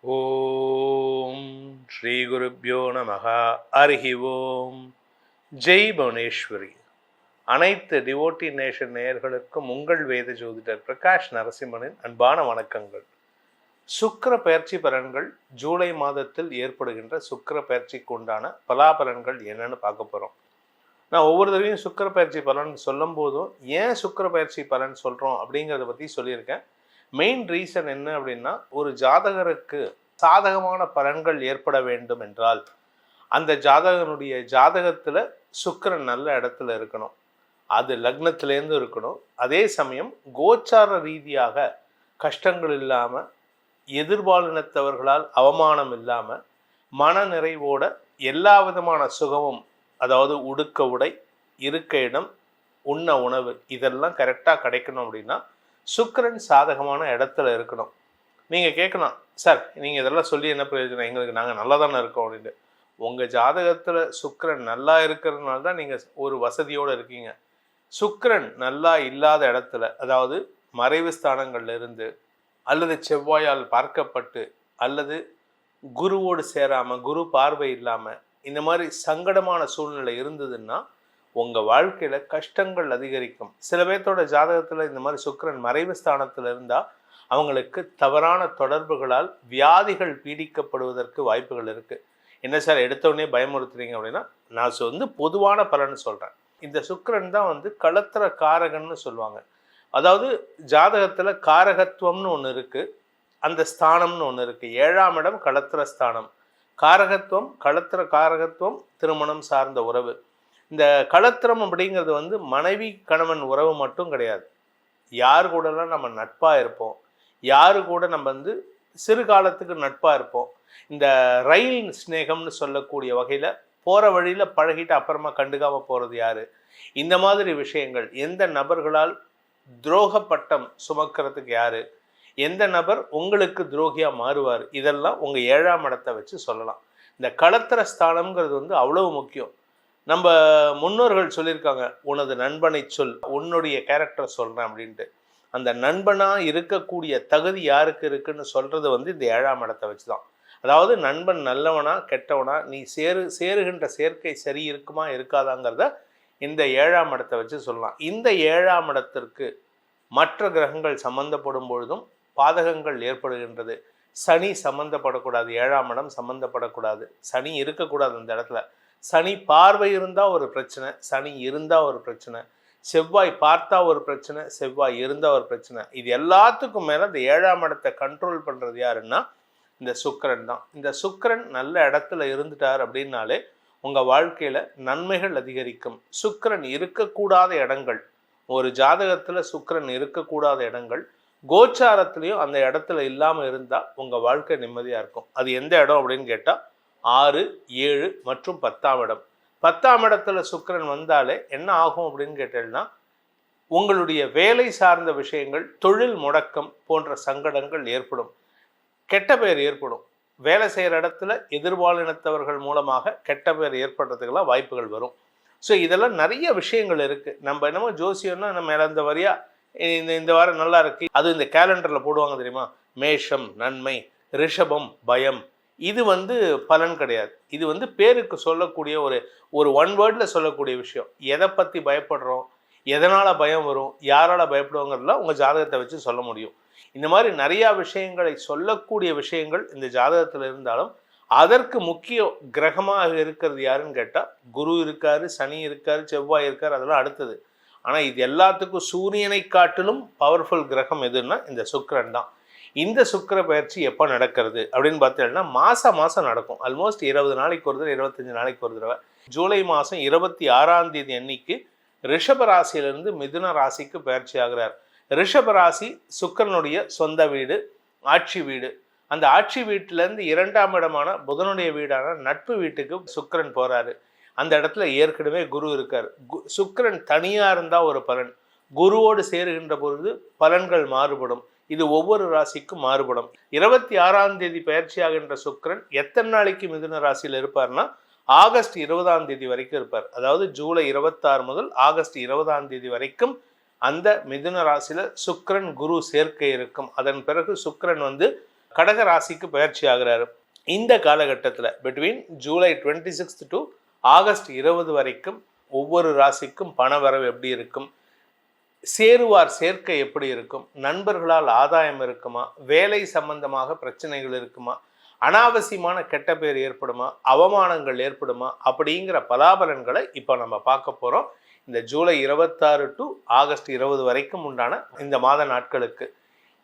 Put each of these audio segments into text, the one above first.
ஓம் ஸ்ரீ குருப்யோ நமஹ. ஹரிஹி ஓம். ஜெய் புவனேஸ்வரி. அனைத்து டிவோட்டி நேஷன் நேயர்களுக்கும் உங்கள் வேத ஜோதிடர் பிரகாஷ் நரசிம்மனின் அன்பான வணக்கங்கள். சுக்கிர பயிற்சி பலன்கள் ஜூலை மாதத்தில் ஏற்படுகின்ற சுக்கிர பயிற்சிக்கு உண்டான பலாபலன்கள் என்னன்னு பார்க்க போகிறோம். நான் ஒவ்வொரு தடவையும் சுக்கிர பயிற்சி பலன் சொல்லும் போதும் ஏன் சுக்கிர பயிற்சி பலன் சொல்கிறோம் அப்படிங்கிறத பற்றி சொல்லியிருக்கேன். மெயின் ரீசன் என்ன அப்படின்னா, ஒரு ஜாதகருக்கு சாதகமான பலன்கள் ஏற்பட வேண்டும் என்றால் அந்த ஜாதகனுடைய ஜாதகத்தில் சுக்கிரன் நல்ல இடத்துல இருக்கணும், அது லக்னத்திலேருந்து இருக்கணும். அதே சமயம் கோச்சார ரீதியாக கஷ்டங்கள் இல்லாமல், எதிர்பாலினத்தவர்களால் அவமானம் இல்லாமல், மன நிறைவோட எல்லா விதமான சுகமும், அதாவது உடுக்க உடை, இருக்க இடம், உண்ண உணவு, இதெல்லாம் கரெக்டாக கிடைக்கணும். அப்படின்னா சுக்கிரன் சாதகமான இடத்துல இருக்கணும். நீங்கள் கேட்கலாம், சார் நீங்கள் இதெல்லாம் சொல்லி என்ன பிரயோஜனம், எங்களுக்கு நாங்கள் நல்லா தானே இருக்கோம் அப்படின்ட்டு. உங்கள் ஜாதகத்தில் சுக்கிரன் நல்லா இருக்கிறதுனால தான் நீங்கள் ஒரு வசதியோடு இருக்கீங்க. சுக்கிரன் நல்லா இல்லாத இடத்துல, அதாவது மறைவு ஸ்தானங்கள்ல இருந்து, அல்லது செவ்வாயால் பார்க்கப்பட்டு, அல்லது குருவோடு சேராமல், குரு பார்வை இல்லாமல், இந்த மாதிரி சங்கடமான சூழ்நிலை இருந்ததுன்னா உங்கள் வாழ்க்கையில் கஷ்டங்கள் அதிகரிக்கும். சில பேர்த்தோட ஜாதகத்தில் இந்த மாதிரி சுக்கிரன் மறைவு ஸ்தானத்தில் இருந்தால் அவங்களுக்கு தவறான தொடர்புகளால் வியாதிகள் பீடிக்கப்படுவதற்கு வாய்ப்புகள் இருக்குது. என்ன சார் எடுத்தோடனே பயமுறுத்துறீங்க அப்படின்னா, நான் பொதுவான பலன் சொல்கிறேன். இந்த சுக்கிரன் தான் களத்திர காரகன்னு சொல்லுவாங்க. அதாவது ஜாதகத்தில் காரகத்துவம்னு ஒன்று இருக்குது, அந்த ஸ்தானம்னு ஒன்று இருக்குது. 7ஆம் இடம் களத்திர ஸ்தானம். காரகத்துவம், களத்திர காரகத்துவம் திருமணம் சார்ந்த உறவு. இந்த களத்திரம் அப்படிங்கிறது மனைவி கணவன் உறவு மட்டும் கிடையாது. யார் கூடலாம் நம்ம நட்பாக இருப்போம், யாரு கூட நம்ம சிறு காலத்துக்கு நட்பாக இருப்போம். இந்த ரயில் ஸ்நேகம்னு சொல்லக்கூடிய வகையில் போகிற வழியில் பழகிட்டு அப்புறமா கண்டுக்காமல் போகிறது யார், இந்த மாதிரி விஷயங்கள். எந்த நபர்களால் துரோக பட்டம் சுமக்கிறதுக்கு யார், எந்த நபர் உங்களுக்கு துரோகியாக மாறுவார், இதெல்லாம் உங்கள் 7ஆம் இடத்தை வச்சு சொல்லலாம். இந்த களத்திர ஸ்தானம்ங்கிறது அவ்வளவு முக்கியம். நம்ம முன்னோர்கள் சொல்லியிருக்காங்க, உனது நண்பனை சொல், உன்னுடைய கேரக்டர் சொல்கிறேன் அப்படின்ட்டு. அந்த நண்பனாக இருக்கக்கூடிய தகுதி யாருக்கு இருக்குன்னு சொல்கிறது இந்த 7ஆம் இடத்தை வச்சு தான். அதாவது நண்பன் நல்லவனா கெட்டவனா, நீ சேருகின்ற சேர்க்கை சரி இருக்குமா இருக்காதாங்கிறத இந்த 7ஆம் இடத்தை வச்சு சொல்லலாம். இந்த 7ஆம் இடத்திற்கு மற்ற கிரகங்கள் சம்பந்தப்படும் பொழுதும் பாதகங்கள் ஏற்படுகின்றது. சனி சம்மந்தப்படக்கூடாது, 7ஆம் இடம் சம்மந்தப்படக்கூடாது, சனி இருக்கக்கூடாது அந்த இடத்துல. சனி பார்வை இருந்தால் ஒரு பிரச்சனை, சனி இருந்தால் ஒரு பிரச்சனை, செவ்வாய் பார்த்தா ஒரு பிரச்சனை, செவ்வாய் இருந்தால் ஒரு பிரச்சனை. இது எல்லாத்துக்கும் மேலே இந்த 7ஆம் இடத்தை கண்ட்ரோல் பண்ணுறது யாருன்னா இந்த சுக்கிரன் தான். இந்த சுக்கிரன் நல்ல இடத்துல இருந்துட்டார் அப்படின்னாலே உங்கள் வாழ்க்கையில் நன்மைகள் அதிகரிக்கும். சுக்கிரன் இருக்கக்கூடாத இடங்கள், ஒரு ஜாதகத்தில் சுக்கிரன் இருக்கக்கூடாத இடங்கள் கோச்சாரத்துலேயும் அந்த இடத்துல இல்லாமல் இருந்தால் உங்கள் வாழ்க்கை நிம்மதியாக இருக்கும். அது எந்த இடம் அப்படின்னு கேட்டால் 6, 7 மற்றும் 10ஆம் இடம். 10ஆம் இடத்துல சுக்கிரன் வந்தாலே என்ன ஆகும் அப்படின்னு கேட்டீங்கன்னா, உங்களுடைய வேலை சார்ந்த விஷயங்கள், தொழில் முடக்கம் போன்ற சங்கடங்கள் ஏற்படும், கெட்ட பெயர் ஏற்படும். வேலை செய்கிற இடத்துல எதிர்பாலினத்தவர்கள் மூலமாக கெட்ட பெயர் ஏற்படுறதுக்கெல்லாம் வாய்ப்புகள் வரும். ஸோ இதெல்லாம் நிறைய விஷயங்கள் இருக்குது. நம்ம என்னமோ ஜோசியம்னா நம்ம இந்த வரியா இந்த வாரம் நல்லா இருக்கு, அது இந்த கேலண்டரில் போடுவாங்க தெரியுமா, மேஷம் நன்மை, ரிஷபம் பயம். இது பலன் கிடையாது. இது பேருக்கு சொல்லக்கூடிய ஒரு ஒன் வேர்டில் சொல்லக்கூடிய விஷயம். எதை பற்றி பயப்படுறோம், எதனால் பயம் வரும், யாரால் பயப்படுவோங்கிறதுலாம் உங்கள் ஜாதகத்தை வச்சு சொல்ல முடியும். இந்த மாதிரி நிறையா விஷயங்களை சொல்லக்கூடிய விஷயங்கள் இந்த ஜாதகத்தில் இருந்தாலும் அதற்கு முக்கிய கிரகமாக இருக்கிறது யாருன்னு கேட்டால் குரு இருக்காரு, சனி இருக்காரு, செவ்வாய் இருக்கார், அதெல்லாம் அடுத்தது. ஆனால் இது எல்லாத்துக்கும் சூரியனை காட்டிலும் பவர்ஃபுல் கிரகம் எதுன்னா இந்த சுக்கிரன் தான். இந்த சுக்கிர பயிற்சி எப்போ நடக்கிறது அப்படின்னு பார்த்தீங்கன்னா மாதம் நடக்கும். ஆல்மோஸ்ட் 20 நாளைக்கு ஒரு தடவை, 25 நாளைக்கு ஒரு தடவை. ஜூலை மாதம் 26ஆம் தேதி அன்னைக்கு ரிஷப ராசியிலிருந்து மிதுன ராசிக்கு பயிற்சி ஆகிறார். ரிஷப ராசி சுக்கிரனுடைய சொந்த வீடு, ஆட்சி வீடு. அந்த ஆட்சி வீட்டிலேருந்து 2ஆம் இடமான புதனுடைய வீடான நட்பு வீட்டுக்கு சுக்கிரன் போகிறாரு. அந்த இடத்துல ஏற்கனவே குரு இருக்கார். சுக்கிரன் தனியாக இருந்தால் ஒரு பலன், குருவோடு சேருகின்ற பொழுது பலன்கள் மாறுபடும். இது ஒவ்வொரு ராசிக்கும் மாறுபடும். 26ஆம் தேதி பயிற்சியாகின்ற சுக்கிரன் எத்தனை நாளைக்கு மிதுன ராசியில் இருப்பார்னா ஆகஸ்ட் 20ஆம் தேதி வரைக்கும் இருப்பார். அதாவது ஜூலை 26 முதல் ஆகஸ்ட் 20ஆம் தேதி வரைக்கும் அந்த மிதுன ராசியில் சுக்கிரன் குரு சேர்க்கை இருக்கும். அதன் பிறகு சுக்கிரன் கடக ராசிக்கு பயிற்சி ஆகிறாரு. இந்த காலகட்டத்தில் பிட்வீன் ஜூலை 26 டு ஆகஸ்ட் 20 வரைக்கும் ஒவ்வொரு ராசிக்கும் பண வரவு எப்படி இருக்கும், சேருவார் சேர்க்கை எப்படி இருக்கும், நண்பர்களால் ஆதாயம் இருக்குமா, வேலை சம்பந்தமாக பிரச்சனைகள் இருக்குமா, அனாவசியமான கெட்ட பேர் ஏற்படுமா, அவமானங்கள் ஏற்படுமா, அப்படிங்கிற பலாபலன்களை இப்போ நம்ம பார்க்க போகிறோம். இந்த ஜூலை 26 டு ஆகஸ்ட் 20 வரைக்கும் உண்டான இந்த மாத நாட்களுக்கு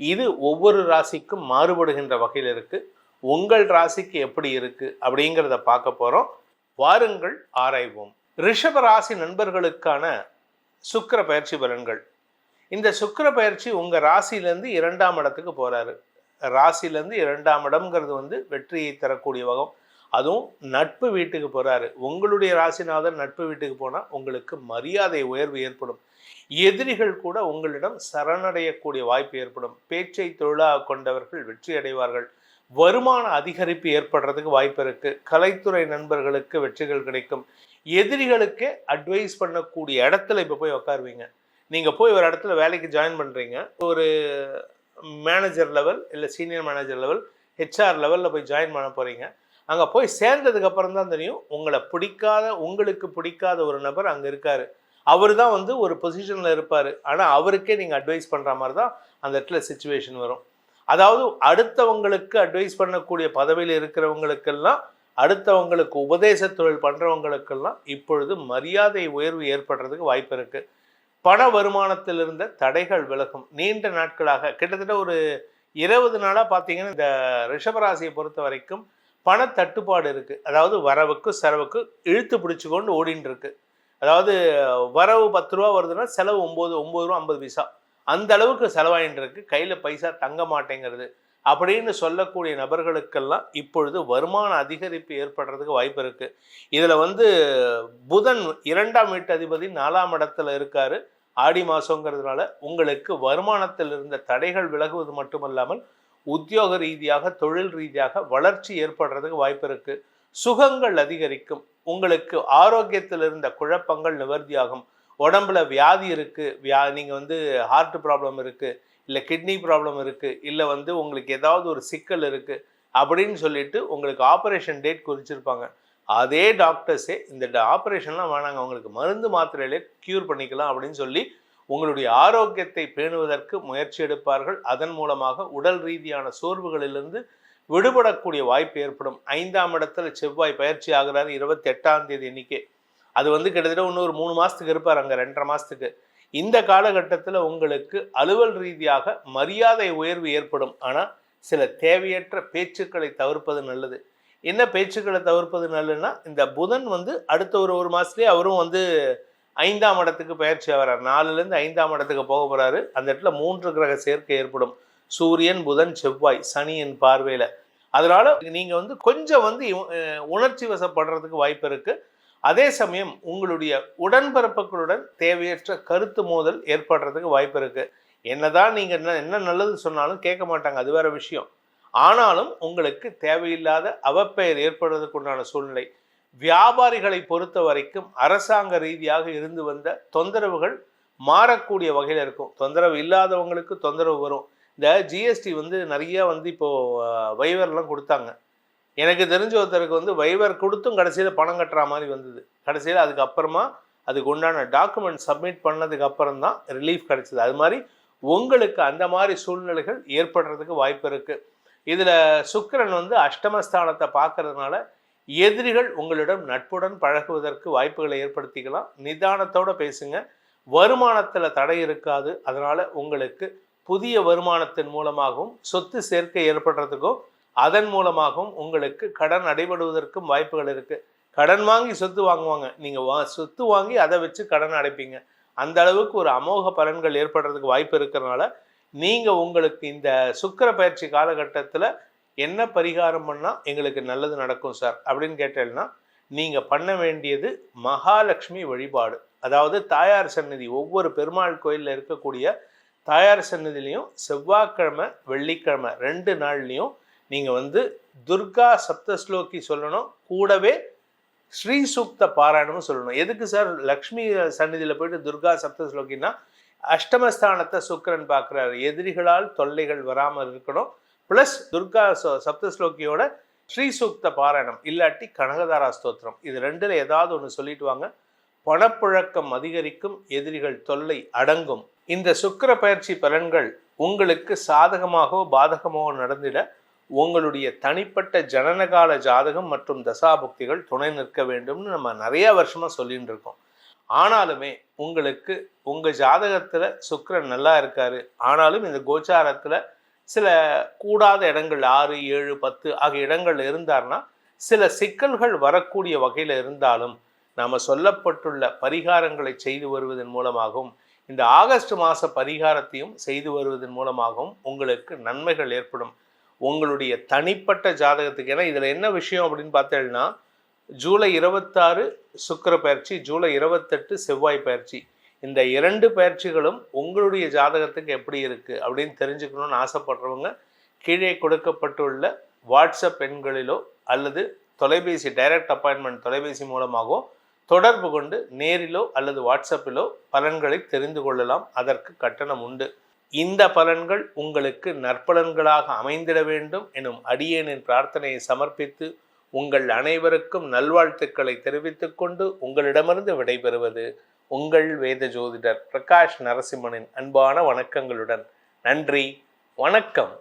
இது ஒவ்வொரு ராசிக்கும் மாறுபடுகின்ற வகையில் இருக்குது. உங்கள் ராசிக்கு எப்படி இருக்குது அப்படிங்கிறத பார்க்க போகிறோம். வாருங்கள் ஆராய்வோம். ரிஷப ராசி நண்பர்களுக்கான சுக்கிர பயிற்சி பலன்கள். இந்த சுக்கிர பயிற்சி உங்கள் ராசியிலேருந்து 2ஆம் இடத்துக்கு போகிறாரு. ராசியிலேருந்து 2ஆம் இடம்ங்கிறது வந்து வெற்றியை தரக்கூடிய வகம். அதுவும் நட்பு வீட்டுக்கு போகிறாரு. உங்களுடைய ராசிநாதன் நட்பு வீட்டுக்கு போனால் உங்களுக்கு மரியாதை உயர்வு ஏற்படும். எதிரிகள் கூட உங்களிடம் சரணடையக்கூடிய வாய்ப்பு ஏற்படும். பேச்சை தொழிலாக கொண்டவர்கள் வெற்றி அடைவார்கள். வருமான அதிகரிப்பு ஏற்படுறதுக்கு வாய்ப்பு இருக்குது. கலைத்துறை நண்பர்களுக்கு வெற்றிகள் கிடைக்கும். எதிரிகளுக்கே அட்வைஸ் பண்ணக்கூடிய இடத்துல இப்போ போய் உட்காருவீங்க. நீங்கள் போய் ஒரு இடத்துல வேலைக்கு ஜாயின் பண்ணுறீங்க, ஒரு மேனேஜர் லெவல் இல்லை சீனியர் மேனேஜர் லெவல் ஹெச்ஆர் லெவலில் போய் ஜாயின் பண்ண போகிறீங்க. அங்கே போய் சேர்ந்ததுக்கப்புறம் தான் தெரியும் உங்களுக்கு பிடிக்காத ஒரு நபர் அங்கே இருக்கார். அவர் தான் வந்து ஒரு பொசிஷனில் இருப்பார். ஆனால் அவருக்கே நீங்கள் அட்வைஸ் பண்ணுற மாதிரி தான் அந்த இடத்துல சிச்சுவேஷன் வரும். அதாவது அடுத்தவங்களுக்கு அட்வைஸ் பண்ணக்கூடிய பதவியில் இருக்கிறவங்களுக்கெல்லாம், அடுத்தவங்களுக்கு உபதேச தொழில் பண்ணுறவங்களுக்கெல்லாம் இப்பொழுது மரியாதை உயர்வு ஏற்படுறதுக்கு வாய்ப்பு இருக்குது. பண வருமானத்தில் இருந்த தடைகள் விலகும். நீண்ட நாட்களாக கிட்டத்தட்ட ஒரு 20 நாளாக பார்த்தீங்கன்னா இந்த ரிஷபராசியை பொறுத்த வரைக்கும் பண தட்டுப்பாடு இருக்குது. அதாவது வரவுக்கு செலவுக்கு இழுத்து பிடிச்சி கொண்டு ஓடின்னு இருக்கு. அதாவது வரவு 10 ரூபா வருதுன்னா செலவு 9 ரூபா 50 பைசா, அந்த அளவுக்கு செலவாயின்னு இருக்கு. கையில் பைசா தங்க மாட்டேங்கிறது அப்படின்னு சொல்லக்கூடிய நபர்களுக்கெல்லாம் இப்பொழுது வருமான அதிகரிப்பு ஏற்படுறதுக்கு வாய்ப்பு இருக்குது. இதில் வந்து புதன் 2ஆம் வீட்டு அதிபதி 4ஆம் இடத்துல இருக்காரு. ஆடி மாதங்கிறதுனால உங்களுக்கு வருமானத்தில் இருந்த தடைகள் விலகுவது மட்டுமல்லாமல் உத்தியோக ரீதியாக தொழில் ரீதியாக வளர்ச்சி ஏற்படுறதுக்கு வாய்ப்பு இருக்குது. சுகங்கள் அதிகரிக்கும். உங்களுக்கு ஆரோக்கியத்தில் இருந்த குழப்பங்கள் நிவர்த்தியாகும். உடம்புல வியாதி இருக்குது, நீங்கள் வந்து ஹார்ட் ப்ராப்ளம் இருக்குது, இல்லை கிட்னி ப்ராப்ளம் இருக்குது, இல்லை வந்து உங்களுக்கு ஏதாவது ஒரு சிக்கல் இருக்குது அப்படின்னு சொல்லிட்டு உங்களுக்கு ஆப்ரேஷன் டேட் குறிச்சிருப்பாங்க. அதே டாக்டர்ஸே இந்த ஆப்ரேஷன்லாம் வேணாங்க, உங்களுக்கு மருந்து மாத்திரையிலே க்யூர் பண்ணிக்கலாம் அப்படின்னு சொல்லி உங்களுடைய ஆரோக்கியத்தை பேணுவதற்கு முயற்சி எடுப்பார்கள். அதன் மூலமாக உடல் ரீதியான சோர்வுகளிலிருந்து விடுபடக்கூடிய வாய்ப்பு ஏற்படும். 5ஆம் இடத்துல செவ்வாய் பயிற்சி ஆகிறாரு 28ஆம் தேதி அன்னைக்கு. அது வந்து கிட்டத்தட்ட இன்னொரு 3 மாதத்துக்கு இருப்பார் அங்கே, 2.5 மாதத்துக்கு. இந்த காலகட்டத்தில் உங்களுக்கு அலுவல் ரீதியாக மரியாதை உயர்வு ஏற்படும். ஆனால் சில தேவையற்ற பேச்சுக்களை தவிர்ப்பது நல்லது. என்ன பேச்சுக்களை தவிர்ப்பது நல்லதுன்னா, இந்த புதன் வந்து அடுத்த ஒரு மாதத்துலேயே அவரும் வந்து 5ஆம் இடத்துக்கு பயிற்சி ஆகிறார். 4லேருந்து 5ஆம் இடத்துக்கு போக போகிறாரு. அந்த இடத்துல 3 கிரக சேர்க்கை ஏற்படும். சூரியன், புதன், செவ்வாய், சனியின் பார்வையில். அதனால் நீங்கள் வந்து கொஞ்சம் வந்து உணர்ச்சி வசப்படுறதுக்கு வாய்ப்பு இருக்குது. அதே சமயம் உங்களுடைய உடன்பிறப்புகளுடன் தேவையற்ற கருத்து மோதல் ஏற்படுறதுக்கு வாய்ப்பு இருக்குது. என்னதான் நீங்கள் என்ன நல்லது சொன்னாலும் கேட்க மாட்டாங்க, அது வேற விஷயம். ஆனாலும் உங்களுக்கு தேவையில்லாத அவப்பெயர் ஏற்படுவதற்கு உண்டான சூழ்நிலை. வியாபாரிகளை பொறுத்த வரைக்கும் அரசாங்க ரீதியாக இருந்து வந்த தொந்தரவுகள் மாறக்கூடிய வகையில் இருக்கும். தொந்தரவு இல்லாதவங்களுக்கு தொந்தரவு வரும். இந்த ஜிஎஸ்டி வந்து நிறைய வந்து இப்போது வைவர்லாம் கொடுத்தாங்க. எனக்கு தெரிஞ்ச ஒருத்தருக்கு வந்து வைவர் கொடுத்தும் கடைசியில் பணம் கட்டுற மாதிரி வந்தது. கடைசியில் அதுக்கப்புறமா அதுக்கு உண்டான டாக்குமெண்ட் சப்மிட் பண்ணதுக்கு அப்புறம் தான் ரிலீஃப் கிடைச்சிது. அது மாதிரி உங்களுக்கு அந்த மாதிரி சூழ்நிலைகள் ஏற்படுறதுக்கு வாய்ப்பு இருக்குது. இதில் சுக்கிரன் வந்து அஷ்டமஸ்தானத்தை பார்க்கறதுனால எதிரிகள் உங்களிடம் நட்புடன் பழகுவதற்கு வாய்ப்புகளை ஏற்படுத்திக்கலாம். நிதானத்தோடு பேசுங்க. வருமானத்தில் தடை இருக்காது. அதனால் உங்களுக்கு புதிய வருமானத்தின் மூலமாகவும் சொத்து சேர்க்கை ஏற்படுறதுக்கும் அதன் மூலமாகவும் உங்களுக்கு கடன் அடைபடுவதற்கும் வாய்ப்புகள் இருக்குது. கடன் வாங்கி சொத்து வாங்குவாங்க, நீங்கள் சொத்து வாங்கி அதை வச்சு கடன் அடைப்பீங்க. அந்த அளவுக்கு ஒரு அமோக பலன்கள் ஏற்படுறதுக்கு வாய்ப்பு இருக்கிறனால நீங்கள் உங்களுக்கு இந்த சுக்கிர பயிற்சி காலகட்டத்தில் என்ன பரிகாரம் பண்ணால் எங்களுக்கு நல்லது நடக்கும் சார் அப்படின்னு கேட்டேன்னா, நீங்கள் பண்ண வேண்டியது மகாலட்சுமி வழிபாடு. அதாவது தாயார் சந்நிதி, ஒவ்வொரு பெருமாள் கோயிலில் இருக்கக்கூடிய தாயார் சந்நிதிலையும் செவ்வாய்க்கிழமை வெள்ளிக்கிழமை 2 நாள்லையும் நீங்கள் வந்து துர்கா சப்தஸ்லோகி சொல்லணும். கூடவே ஸ்ரீ சூக்த பாராயணமும் சொல்லணும். எதுக்கு சார் லக்ஷ்மி சந்நிதியில் போயிட்டு துர்கா சப்தஸ்லோகின்னா, அஷ்டமஸ்தானத்தை சுக்கிரன் பார்க்குறாரு. எதிரிகளால் தொல்லைகள் வராமல் இருக்கணும், பிளஸ் துர்கா சப்தஸ்லோகியோட ஸ்ரீ சூக்த பாராயணம் இல்லாட்டி கனகதாரா ஸ்தோத்திரம், இது ரெண்டுல ஏதாவது ஒன்று சொல்லிட்டு வாங்க. பணப்புழக்கம் அதிகரிக்கும், எதிரிகள் தொல்லை அடங்கும். இந்த சுக்கிர பயிற்சி பலன்கள் உங்களுக்கு சாதகமாகவோ பாதகமாகவோ நடந்திட உங்களுடைய தனிப்பட்ட ஜனனகால ஜாதகம் மற்றும் தசாபுக்திகள் துணை நிற்க வேண்டும்னு நம்ம நிறைய வருஷமா சொல்லிட்டு இருக்கோம். ஆனாலுமே உங்களுக்கு உங்க ஜாதகத்துல சுக்கிரன் நல்லா இருக்காரு, ஆனாலும் இந்த கோச்சாரத்துல சில கூடாத இடங்கள் 6, 7, 10 ஆகிய இடங்கள் இருந்தார்னா சில சிக்கல்கள் வரக்கூடிய வகையில் இருந்தாலும் நாம் சொல்லப்பட்டுள்ள பரிகாரங்களை செய்து வருவதன் மூலமாகவும் இந்த ஆகஸ்ட் மாத பரிகாரத்தையும் செய்து வருவதன் மூலமாகவும் உங்களுக்கு நன்மைகள் ஏற்படும். உங்களுடைய தனிப்பட்ட ஜாதகத்துக்கு, ஏன்னா இதில் என்ன விஷயம் அப்படின்னு பார்த்தீங்கன்னா, ஜூலை 26 சுக்கிர பயிற்சி, ஜூலை 28 செவ்வாய் பயிற்சி, இந்த 2 பயிற்சிகளும் உங்களுடைய ஜாதகத்துக்கு எப்படி இருக்குது அப்படின்னு தெரிஞ்சுக்கணும்னு ஆசைப்படுறவங்க கீழே கொடுக்கப்பட்டுள்ள வாட்ஸ்அப் எண்களிலோ அல்லது தொலைபேசி டைரக்ட் அப்பாயின்மெண்ட் தொலைபேசி மூலமாகவோ தொடர்பு கொண்டு நேரிலோ அல்லது வாட்ஸ்அப்பிலோ பலன்களை தெரிந்து கொள்ளலாம். அதற்கு கட்டணம் உண்டு. இந்த பலன்கள் உங்களுக்கு நற்பலன்களாக அமைந்திட வேண்டும் எனும் அடியேனின் பிரார்த்தனையை சமர்ப்பித்து உங்கள் அனைவருக்கும் நல்வாழ்த்துக்களை தெரிவித்துக் கொண்டு உங்களிடமிருந்து விடைபெறுவது உங்கள் வேத ஜோதிடர் பிரகாஷ் நரசிம்மனின் அன்பான வணக்கங்களுடன். நன்றி, வணக்கம்.